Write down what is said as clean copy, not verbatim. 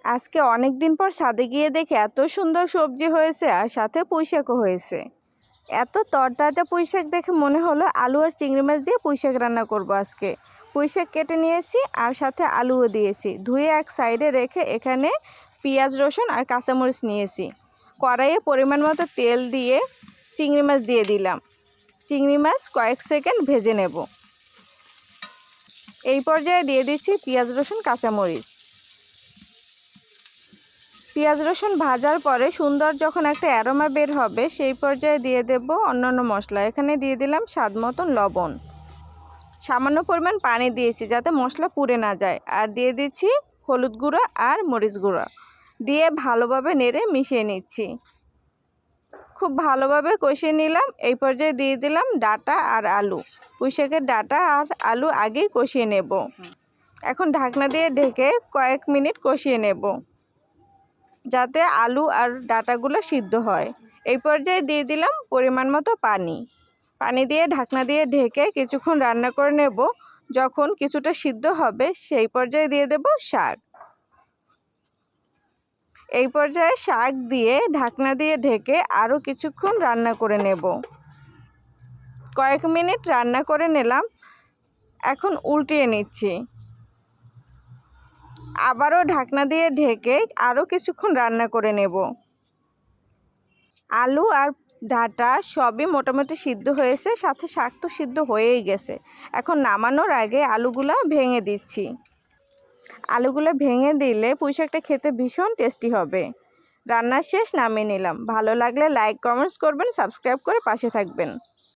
আজকে অনেক দিন পর ছাদে গিয়ে দেখে এত সুন্দর সবজি হয়েছে আর সাথে পুঁইশাকও হয়েছে। এত তরতাজা পুঁইশাক দেখে মনে হলো আলু আর চিংড়ি মাছ দিয়ে পুঁইশাক রান্না করব আজকে। পুঁইশাক কেটে নিয়েছি আর সাথে আলুও দিয়েছি। ধুয়ে এক সাইডে রেখে এখানে পেঁয়াজ রসুন আর কাঁচামরিচ নিয়েছি। কড়াইয়ে পরিমাণ মতো তেল দিয়ে চিংড়ি মাছ দিয়ে দিলাম। চিংড়ি মাছ কয়েক সেকেন্ড ভেজে নেব। এই পর্যায়ে দিয়ে দিচ্ছি পেঁয়াজ রসুন কাঁচামরিচ। পেঁয়াজ রসুন ভাজার পরে সুন্দর যখন একটা অ্যারোমা বের হবে সেই পর্যায়ে দিয়ে দেব অন্যান্য মশলা। এখানে দিয়ে দিলাম স্বাদ মতন লবণ, সামান্য পরিমাণ পানি দিয়েছি যাতে মশলা পুড়ে না যায়, আর দিয়ে দিচ্ছি হলুদ গুঁড়ো আর মরিচ গুঁড়ো দিয়ে ভালোভাবে নেড়ে মিশিয়ে নিচ্ছি। খুব ভালোভাবে কষিয়ে নিলাম। এই পর্যায়ে দিয়ে দিলাম ডাঁটা আর আলু। পুঁইশাকের ডাঁটা আর আলু আগেই কষিয়ে নেব। এখন ঢাকনা দিয়ে ঢেকে কয়েক মিনিট কষিয়ে নেব যাতে আলু আর ডাঁটাগুলো সিদ্ধ হয়। এই পর্যায়ে দিয়ে দিলাম পরিমাণ মতো পানি। পানি দিয়ে ঢাকনা দিয়ে ঢেকে কিছুক্ষণ রান্না করে নেব। যখন কিছুটা সিদ্ধ হবে সেই পর্যায়ে দিয়ে দেব শাক। এই পর্যায়ে শাক দিয়ে ঢাকনা দিয়ে ঢেকে আরও কিছুক্ষণ রান্না করে নেব। কয়েক মিনিট রান্না করে নিলাম। এখন উল্টিয়ে নিচ্ছি। আবারও ঢাকনা দিয়ে ঢেকে আরও কিছুক্ষণ রান্না করে নেব। আলু আর ডাঁটা সবই মোটামুটি সিদ্ধ হয়েছে, সাথে শাক তো সিদ্ধ হয়েই গেছে। এখন নামানোর আগে আলুগুলো ভেঙে দিচ্ছি। আলুগুলো ভেঙে দিলে পুঁইশাকটা খেতে ভীষণ টেস্টি হবে। রান্না শেষ, নামিয়ে নিলাম। ভালো লাগলে লাইক কমেন্টস করবেন, সাবস্ক্রাইব করে পাশে থাকবেন।